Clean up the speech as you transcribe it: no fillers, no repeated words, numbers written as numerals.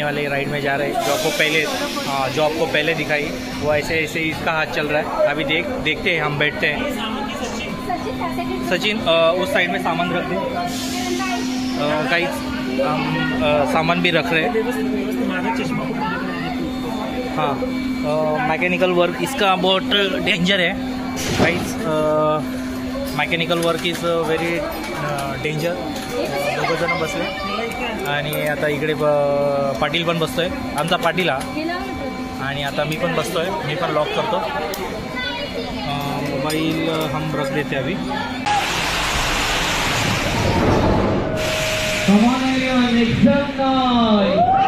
वाले राइड में जा रहे हैं, जो आपको पहले दिखाई वो ऐसे ऐसे इसका हाथ चल रहा है। अभी देखते हैं, हम बैठते हैं। सचिन उस साइड में सामान रख दे, कई हम सामान भी रख रहे हैं। हाँ, मैकेनिकल वर्क इसका बहुत डेंजर है guys. Mechanical work is very danger. दोघं जण बसले आणि आता इकडे पाटील पण बसतोय, आमचा पाटील हा, आणि आता मी पण बसतोय, मी पण लॉक करतो मोबाइल। हम रख देते अभी। Come on everyone, make some noise.